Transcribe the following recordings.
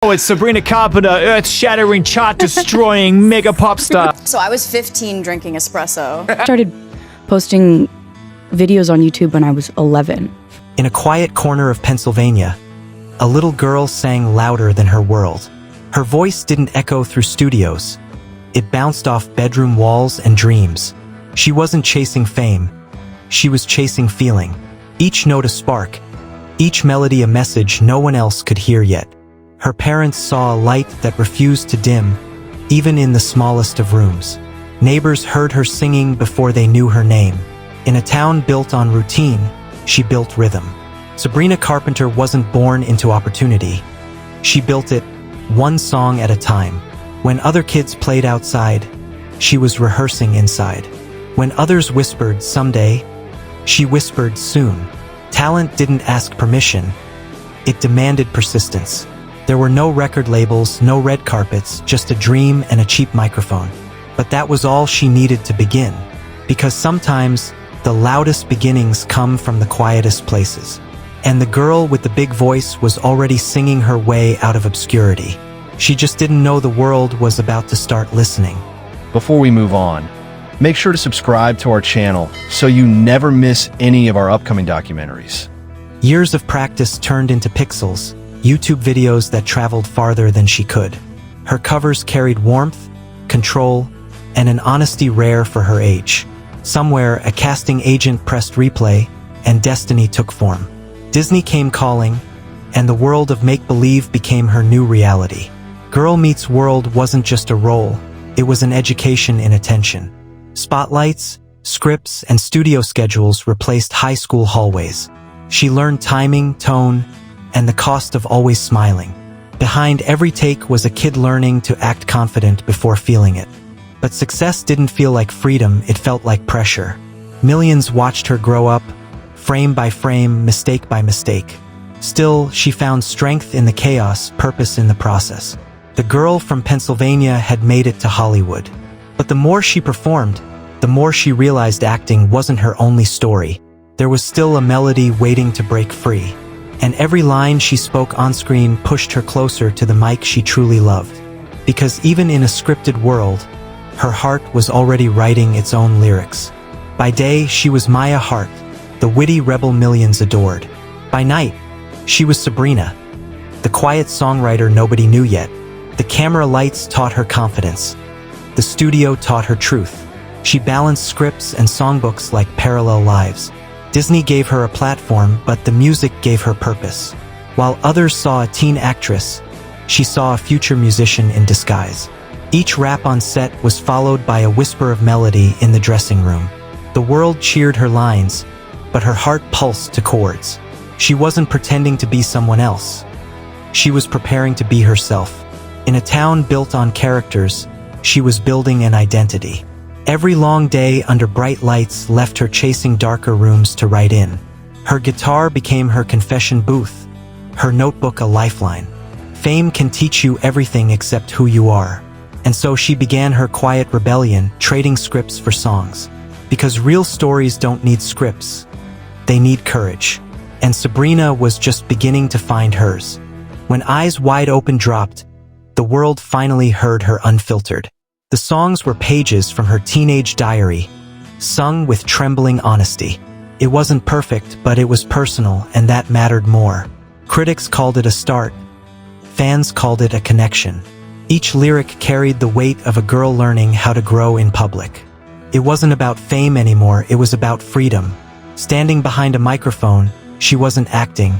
Oh, it's Sabrina Carpenter, earth-shattering, chart-destroying mega pop star. So I was 15 drinking espresso. I started posting videos on YouTube when I was 11. In a quiet corner of Pennsylvania, a little girl sang louder than her world. Her voice didn't echo through studios. It bounced off bedroom walls and dreams. She wasn't chasing fame. She was chasing feeling. Each note a spark, each melody a message no one else could hear yet. Her parents saw a light that refused to dim, even in the smallest of rooms. Neighbors heard her singing before they knew her name. In a town built on routine, she built rhythm. Sabrina Carpenter wasn't born into opportunity. She built it, one song at a time. When other kids played outside, she was rehearsing inside. When others whispered someday, she whispered soon. Talent didn't ask permission. It demanded persistence. There were no record labels, no red carpets, just a dream and a cheap microphone. But that was all she needed to begin. Because sometimes, the loudest beginnings come from the quietest places. And the girl with the big voice was already singing her way out of obscurity. She just didn't know the world was about to start listening. Before we move on, make sure to subscribe to our channel so you never miss any of our upcoming documentaries. Years of practice turned into pixels, YouTube videos that traveled farther than she could. Her covers carried warmth, control, and an honesty rare for her age. Somewhere, a casting agent pressed replay, and destiny took form. Disney came calling, and the world of make-believe became her new reality. Girl Meets World wasn't just a role, it was an education in attention. Spotlights, scripts, and studio schedules replaced high school hallways. She learned timing, tone, and the cost of always smiling. Behind every take was a kid learning to act confident before feeling it. But success didn't feel like freedom, it felt like pressure. Millions watched her grow up, frame by frame, mistake by mistake. Still, she found strength in the chaos, purpose in the process. The girl from Pennsylvania had made it to Hollywood. But the more she performed, the more she realized acting wasn't her only story. There was still a melody waiting to break free. And every line she spoke on-screen pushed her closer to the mic she truly loved. Because even in a scripted world, her heart was already writing its own lyrics. By day, she was Maya Hart, the witty rebel millions adored. By night, she was Sabrina, the quiet songwriter nobody knew yet. The camera lights taught her confidence. The studio taught her truth. She balanced scripts and songbooks like parallel lives. Disney gave her a platform, but the music gave her purpose. While others saw a teen actress, she saw a future musician in disguise. Each rap on set was followed by a whisper of melody in the dressing room. The world cheered her lines, but her heart pulsed to chords. She wasn't pretending to be someone else. She was preparing to be herself. In a town built on characters, she was building an identity. Every long day under bright lights left her chasing darker rooms to write in. Her guitar became her confession booth, her notebook a lifeline. Fame can teach you everything except who you are. And so she began her quiet rebellion, trading scripts for songs. Because real stories don't need scripts. They need courage. And Sabrina was just beginning to find hers. When Eyes Wide Open dropped, the world finally heard her unfiltered. The songs were pages from her teenage diary, sung with trembling honesty. It wasn't perfect, but it was personal, and that mattered more. Critics called it a start. Fans called it a connection. Each lyric carried the weight of a girl learning how to grow in public. It wasn't about fame anymore, it was about freedom. Standing behind a microphone, she wasn't acting,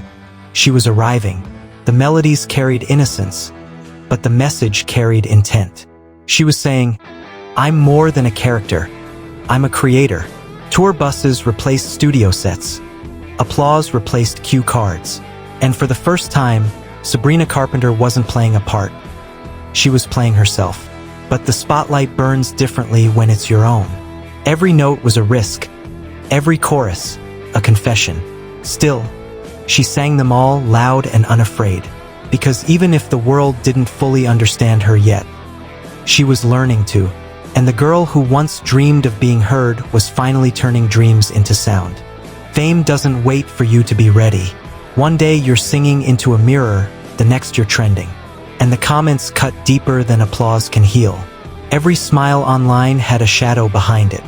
she was arriving. The melodies carried innocence, but the message carried intent. She was saying, I'm more than a character. I'm a creator. Tour buses replaced studio sets. Applause replaced cue cards. And for the first time, Sabrina Carpenter wasn't playing a part. She was playing herself. But the spotlight burns differently when it's your own. Every note was a risk. Every chorus, a confession. Still, she sang them all loud and unafraid. Because even if the world didn't fully understand her yet, she was learning to, and the girl who once dreamed of being heard was finally turning dreams into sound. Fame doesn't wait for you to be ready. One day you're singing into a mirror, the next you're trending. and the comments cut deeper than applause can heal. Every smile online had a shadow behind it.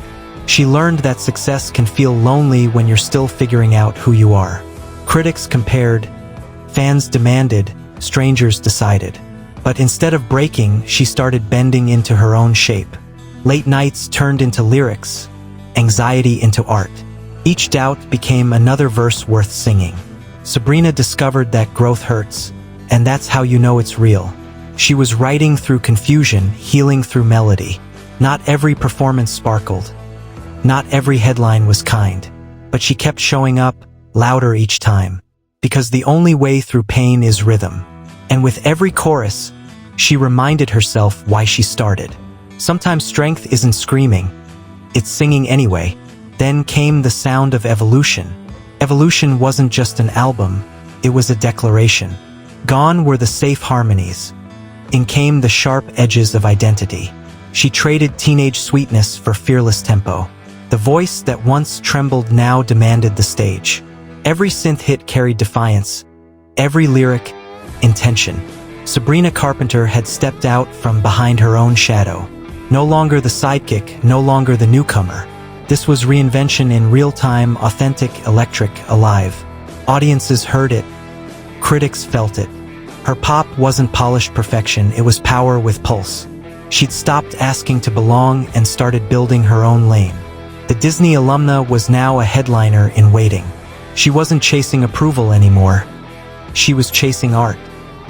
She learned that success can feel lonely when you're still figuring out who you are. Critics compared, fans demanded, strangers decided. But instead of breaking, she started bending into her own shape. Late nights turned into lyrics, anxiety into art. Each doubt became another verse worth singing. Sabrina discovered that growth hurts, and that's how you know it's real. She was writing through confusion, healing through melody. Not every performance sparkled. Not every headline was kind. But she kept showing up, louder each time. Because the only way through pain is rhythm. And with every chorus, she reminded herself why she started. Sometimes strength isn't screaming. It's singing anyway. Then came the sound of evolution. Evolution wasn't just an album, it was a declaration. Gone were the safe harmonies. In came the sharp edges of identity. She traded teenage sweetness for fearless tempo. The voice that once trembled now demanded the stage. Every synth hit carried defiance. Every lyric, intention. Sabrina Carpenter had stepped out from behind her own shadow. No longer the sidekick, no longer the newcomer. This was reinvention in real time, authentic, electric, alive. Audiences heard it. Critics felt it. Her pop wasn't polished perfection, it was power with pulse. She'd stopped asking to belong and started building her own lane. The Disney alumna was now a headliner in waiting. She wasn't chasing approval anymore. She was chasing art.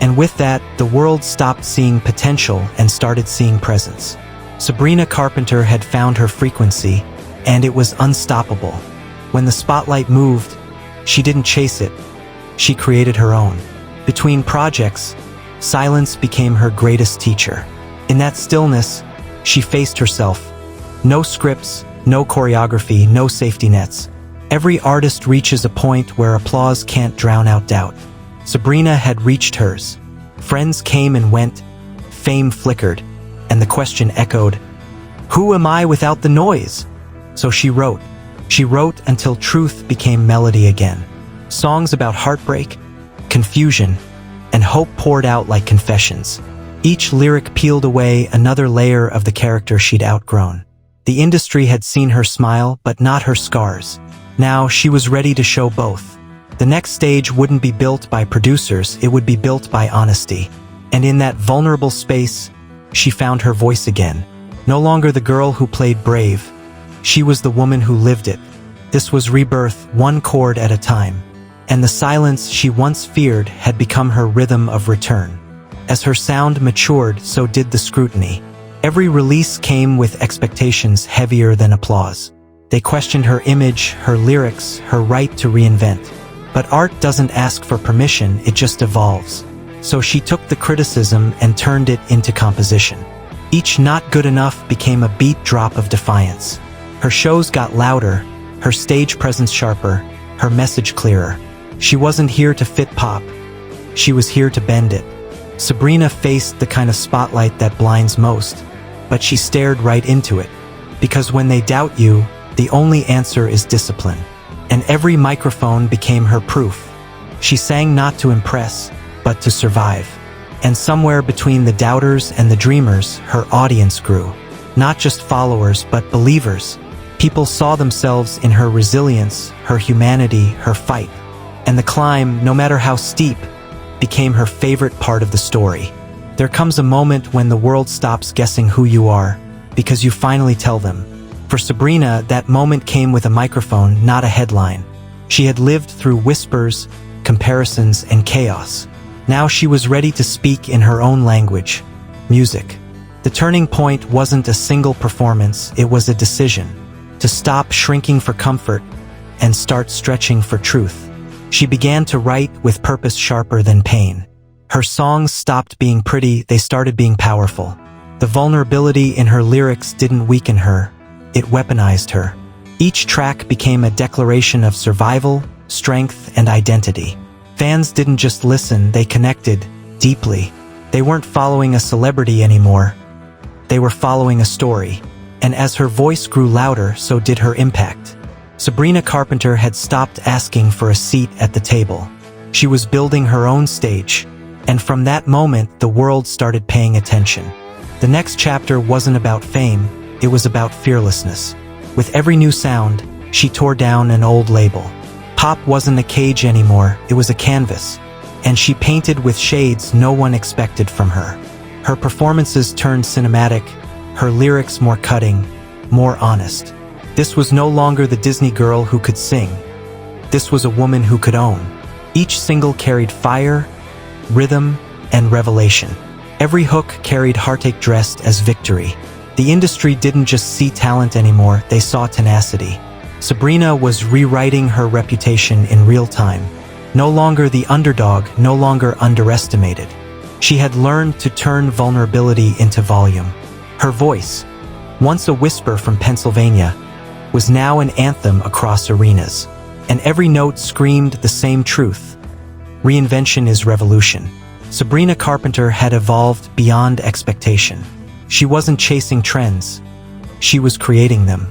And with that, the world stopped seeing potential and started seeing presence. Sabrina Carpenter had found her frequency, and it was unstoppable. When the spotlight moved, she didn't chase it. She created her own. Between projects, silence became her greatest teacher. In that stillness, she faced herself. No scripts, no choreography, no safety nets. Every artist reaches a point where applause can't drown out doubt. Sabrina had reached hers. Friends came and went, fame flickered, and the question echoed, who am I without the noise? So she wrote. She wrote until truth became melody again. Songs about heartbreak, confusion, and hope poured out like confessions. Each lyric peeled away another layer of the character she'd outgrown. The industry had seen her smile, but not her scars. Now she was ready to show both. The next stage wouldn't be built by producers, it would be built by honesty. And in that vulnerable space, she found her voice again. No longer the girl who played brave. She was the woman who lived it. This was rebirth, one chord at a time. And the silence she once feared had become her rhythm of return. As her sound matured, so did the scrutiny. Every release came with expectations heavier than applause. They questioned her image, her lyrics, her right to reinvent. But art doesn't ask for permission, it just evolves. So she took the criticism and turned it into composition. Each not good enough became a beat drop of defiance. Her shows got louder, her stage presence sharper, her message clearer. She wasn't here to fit pop. She was here to bend it. Sabrina faced the kind of spotlight that blinds most, but she stared right into it. Because when they doubt you, the only answer is discipline. And every microphone became her proof. She sang not to impress, but to survive. And somewhere between the doubters and the dreamers, her audience grew. Not just followers, but believers. People saw themselves in her resilience, her humanity, her fight. And the climb, no matter how steep, became her favorite part of the story. There comes a moment when the world stops guessing who you are, because you finally tell them. For Sabrina, that moment came with a microphone, not a headline. She had lived through whispers, comparisons, and chaos. Now she was ready to speak in her own language, music. The turning point wasn't a single performance, it was a decision. To stop shrinking for comfort and start stretching for truth. She began to write with purpose sharper than pain. Her songs stopped being pretty, they started being powerful. The vulnerability in her lyrics didn't weaken her, it weaponized her. Each track became a declaration of survival, strength, and identity. Fans didn't just listen, they connected deeply. They weren't following a celebrity anymore. They were following a story. And as her voice grew louder, so did her impact. Sabrina Carpenter had stopped asking for a seat at the table. She was building her own stage, And from that moment, the world started paying attention. The next chapter wasn't about fame, it was about fearlessness. With every new sound, she tore down an old label. Pop wasn't a cage anymore, it was a canvas. And she painted with shades no one expected from her. Her performances turned cinematic, her lyrics more cutting, more honest. This was no longer the Disney girl who could sing. This was a woman who could own. Each single carried fire, rhythm, and revelation. Every hook carried heartache dressed as victory. The industry didn't just see talent anymore, they saw tenacity. Sabrina was rewriting her reputation in real time. No longer the underdog, no longer underestimated. She had learned to turn vulnerability into volume. Her voice, once a whisper from Pennsylvania, was now an anthem across arenas. And every note screamed the same truth. Reinvention is revolution. Sabrina Carpenter had evolved beyond expectation. She wasn't chasing trends. She was creating them.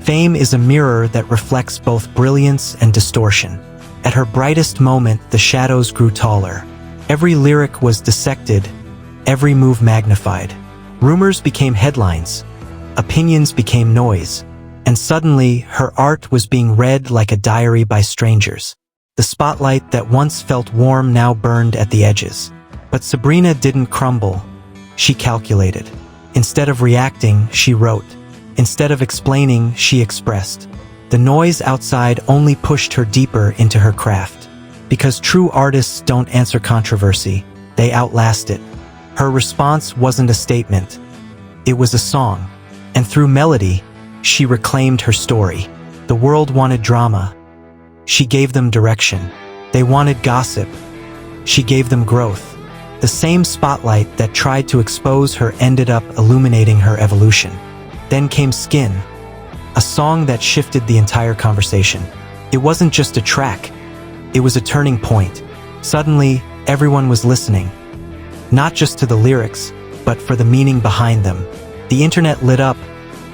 Fame is a mirror that reflects both brilliance and distortion. At her brightest moment, the shadows grew taller. Every lyric was dissected, every move magnified. Rumors became headlines. Opinions became noise. And suddenly, her art was being read like a diary by strangers. The spotlight that once felt warm now burned at the edges. But Sabrina didn't crumble. She calculated. Instead of reacting, she wrote. Instead of explaining, she expressed. The noise outside only pushed her deeper into her craft. Because true artists don't answer controversy, they outlast it. Her response wasn't a statement. It was a song. And through melody, she reclaimed her story. The world wanted drama. She gave them direction. They wanted gossip. She gave them growth. The same spotlight that tried to expose her ended up illuminating her evolution. Then came Skin, a song that shifted the entire conversation. It wasn't just a track. It was a turning point. Suddenly, everyone was listening. Not just to the lyrics, but for the meaning behind them. The internet lit up.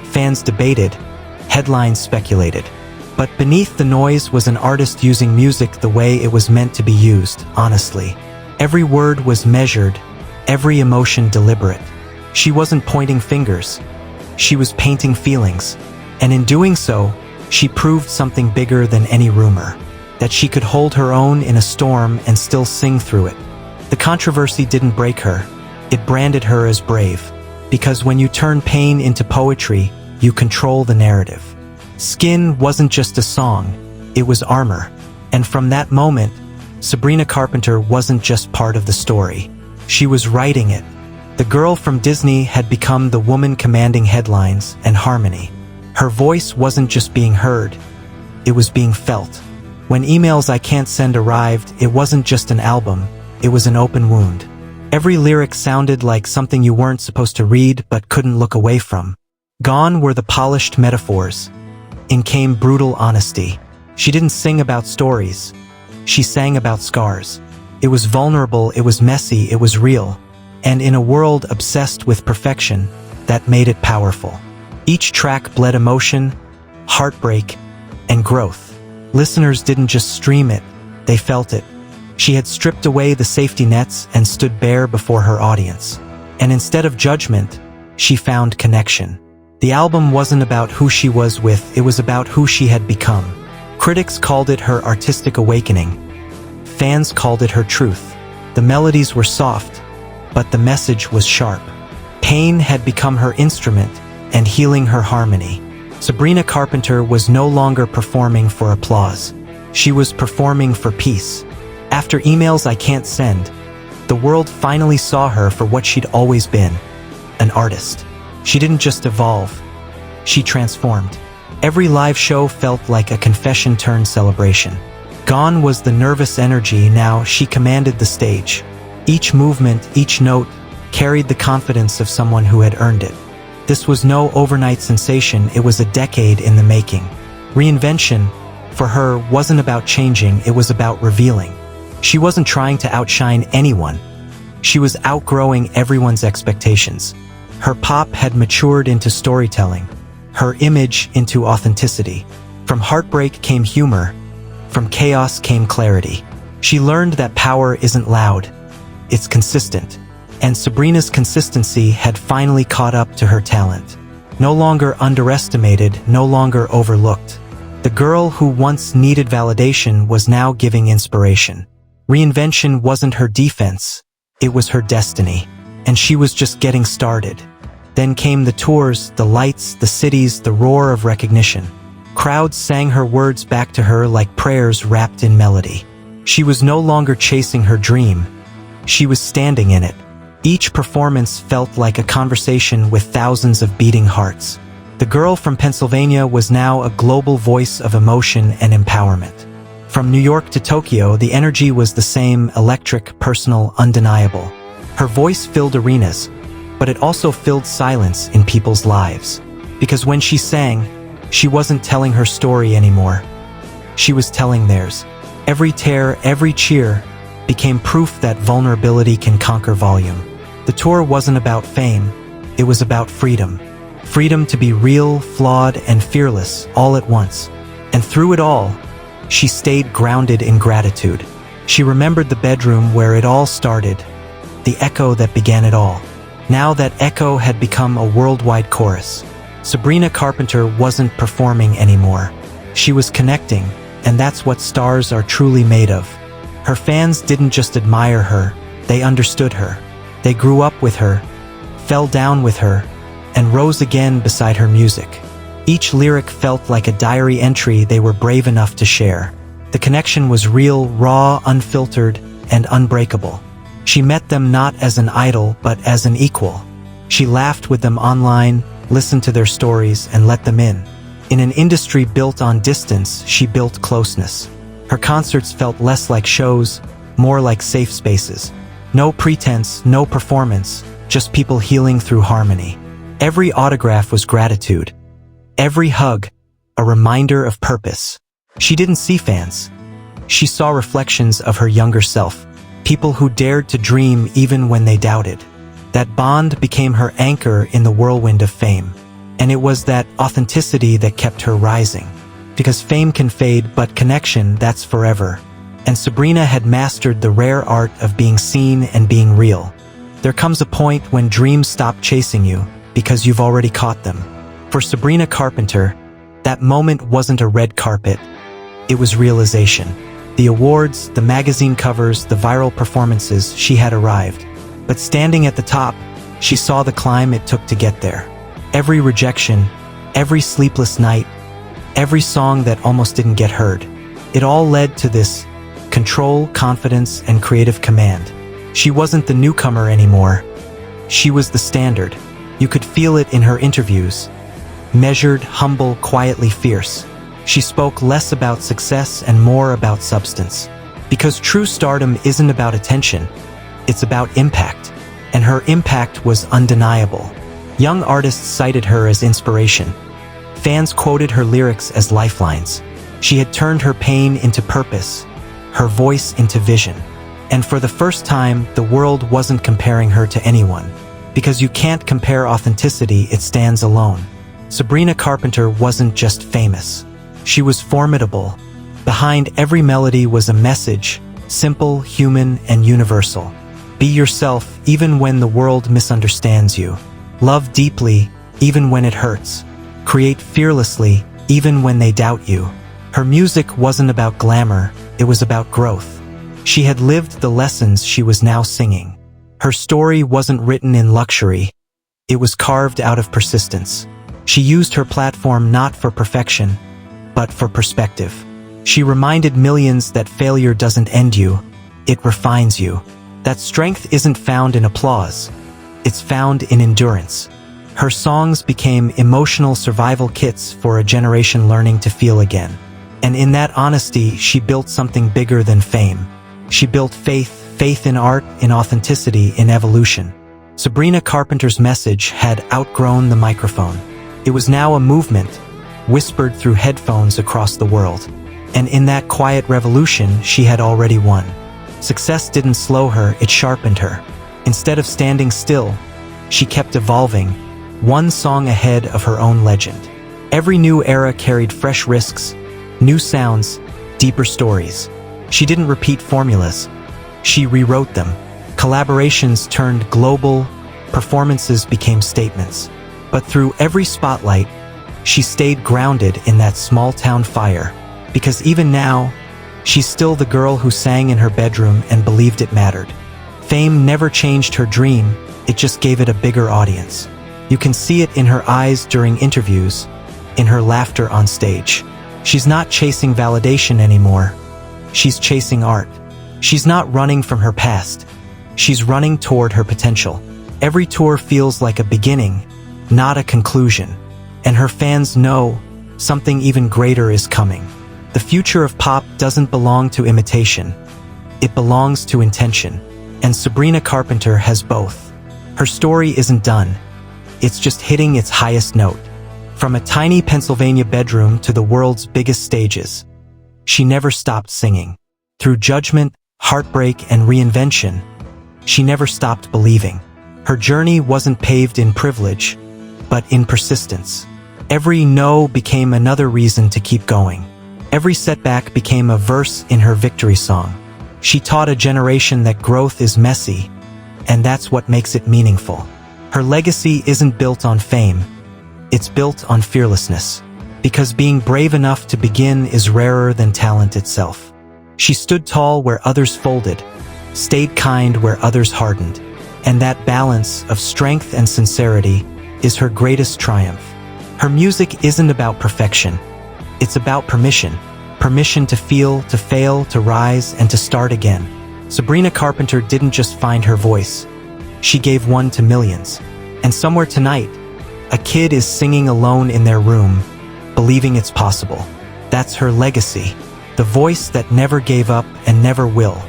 Fans debated, headlines speculated. But beneath the noise was an artist using music the way it was meant to be used, honestly. Every word was measured, every emotion deliberate. She wasn't pointing fingers. She was painting feelings. And in doing so, she proved something bigger than any rumor. That she could hold her own in a storm and still sing through it. The controversy didn't break her. It branded her as brave. Because when you turn pain into poetry, you control the narrative. Skin wasn't just a song, it was armor. And from that moment, Sabrina Carpenter wasn't just part of the story. She was writing it. The girl from Disney had become the woman commanding headlines and harmony. Her voice wasn't just being heard, it was being felt. When Emails I Can't Send arrived, it wasn't just an album, it was an open wound. Every lyric sounded like something you weren't supposed to read but couldn't look away from. Gone were the polished metaphors. In came brutal honesty. She didn't sing about stories. She sang about scars. It was vulnerable, it was messy, it was real. And in a world obsessed with perfection, that made it powerful. Each track bled emotion, heartbreak, and growth. Listeners didn't just stream it, they felt it. She had stripped away the safety nets and stood bare before her audience. And instead of judgment, she found connection. The album wasn't about who she was with, it was about who she had become. Critics called it her artistic awakening. Fans called it her truth. The melodies were soft, but the message was sharp. Pain had become her instrument, and healing her harmony. Sabrina Carpenter was no longer performing for applause. She was performing for peace. After Emails I Can't Send, the world finally saw her for what she'd always been, an artist. She didn't just evolve, she transformed. Every live show felt like a confession-turned-celebration. Gone was the nervous energy, now she commanded the stage. Each movement, each note, carried the confidence of someone who had earned it. This was no overnight sensation, it was a decade in the making. Reinvention, for her, wasn't about changing, it was about revealing. She wasn't trying to outshine anyone. She was outgrowing everyone's expectations. Her pop had matured into storytelling, her image into authenticity. From heartbreak came humor, from chaos came clarity. She learned that power isn't loud, it's consistent. And Sabrina's consistency had finally caught up to her talent. No longer underestimated, no longer overlooked. The girl who once needed validation was now giving inspiration. Reinvention wasn't her defense, it was her destiny. And she was just getting started. Then came the tours, the lights, the cities, the roar of recognition. Crowds sang her words back to her like prayers wrapped in melody. She was no longer chasing her dream. She was standing in it. Each performance felt like a conversation with thousands of beating hearts. The girl from Pennsylvania was now a global voice of emotion and empowerment. From New York to Tokyo, the energy was the same, electric, personal, undeniable. Her voice filled arenas, but it also filled silence in people's lives. Because when she sang, she wasn't telling her story anymore. She was telling theirs. Every tear, every cheer became proof that vulnerability can conquer volume. The tour wasn't about fame, it was about freedom. Freedom to be real, flawed, and fearless all at once. And through it all, she stayed grounded in gratitude. She remembered the bedroom where it all started, the echo that began it all. Now that echo had become a worldwide chorus. Sabrina Carpenter wasn't performing anymore. She was connecting, and that's what stars are truly made of. Her fans didn't just admire her, they understood her. They grew up with her, fell down with her, and rose again beside her music. Each lyric felt like a diary entry they were brave enough to share. The connection was real, raw, unfiltered, and unbreakable. She met them not as an idol, but as an equal. She laughed with them online, listened to their stories, and let them in. In an industry built on distance, she built closeness. Her concerts felt less like shows, more like safe spaces. No pretense, no performance, just people healing through harmony. Every autograph was gratitude. Every hug, a reminder of purpose. She didn't see fans. She saw reflections of her younger self, people who dared to dream even when they doubted. That bond became her anchor in the whirlwind of fame. And it was that authenticity that kept her rising. Because fame can fade, but connection, that's forever. And Sabrina had mastered the rare art of being seen and being real. There comes a point when dreams stop chasing you, because you've already caught them. For Sabrina Carpenter, that moment wasn't a red carpet, it was realization. The awards, the magazine covers, the viral performances, she had arrived. But standing at the top, she saw the climb it took to get there. Every rejection, every sleepless night, every song that almost didn't get heard. It all led to this control, confidence, and creative command. She wasn't the newcomer anymore. She was the standard. You could feel it in her interviews. Measured, humble, quietly fierce. She spoke less about success and more about substance. Because true stardom isn't about attention, it's about impact. And her impact was undeniable. Young artists cited her as inspiration. Fans quoted her lyrics as lifelines. She had turned her pain into purpose, her voice into vision. And for the first time, the world wasn't comparing her to anyone. Because you can't compare authenticity, it stands alone. Sabrina Carpenter wasn't just famous. She was formidable. Behind every melody was a message, simple, human, and universal. Be yourself even when the world misunderstands you. Love deeply even when it hurts. Create fearlessly even when they doubt you. Her music wasn't about glamour, it was about growth. She had lived the lessons she was now singing. Her story wasn't written in luxury. It was carved out of persistence. She used her platform not for perfection, but for perspective. She reminded millions that failure doesn't end you, it refines you. That strength isn't found in applause, it's found in endurance. Her songs became emotional survival kits for a generation learning to feel again. And in that honesty, she built something bigger than fame. She built faith in art, in authenticity, in evolution. Sabrina Carpenter's message had outgrown the microphone. It was now a movement, whispered through headphones across the world. And in that quiet revolution, she had already won. Success didn't slow her, it sharpened her. Instead of standing still, she kept evolving, one song ahead of her own legend. Every new era carried fresh risks, new sounds, deeper stories. She didn't repeat formulas. She rewrote them. Collaborations turned global, performances became statements. But through every spotlight, she stayed grounded in that small-town fire, because even now, she's still the girl who sang in her bedroom and believed it mattered. Fame never changed her dream, it just gave it a bigger audience. You can see it in her eyes during interviews, in her laughter on stage. She's not chasing validation anymore. She's chasing art. She's not running from her past. She's running toward her potential. Every tour feels like a beginning, not a conclusion. And her fans know something even greater is coming. The future of pop doesn't belong to imitation. It belongs to intention. And Sabrina Carpenter has both. Her story isn't done. It's just hitting its highest note. From a tiny Pennsylvania bedroom to the world's biggest stages, she never stopped singing. Through judgment, heartbreak, and reinvention, she never stopped believing. Her journey wasn't paved in privilege, but in persistence. Every no became another reason to keep going. Every setback became a verse in her victory song. She taught a generation that growth is messy, and that's what makes it meaningful. Her legacy isn't built on fame. It's built on fearlessness, because being brave enough to begin is rarer than talent itself. She stood tall where others folded, stayed kind where others hardened, and that balance of strength and sincerity is her greatest triumph. Her music isn't about perfection. It's about permission. Permission to feel, to fail, to rise, and to start again. Sabrina Carpenter didn't just find her voice. She gave one to millions. And somewhere tonight, a kid is singing alone in their room, believing it's possible. That's her legacy, the voice that never gave up and never will.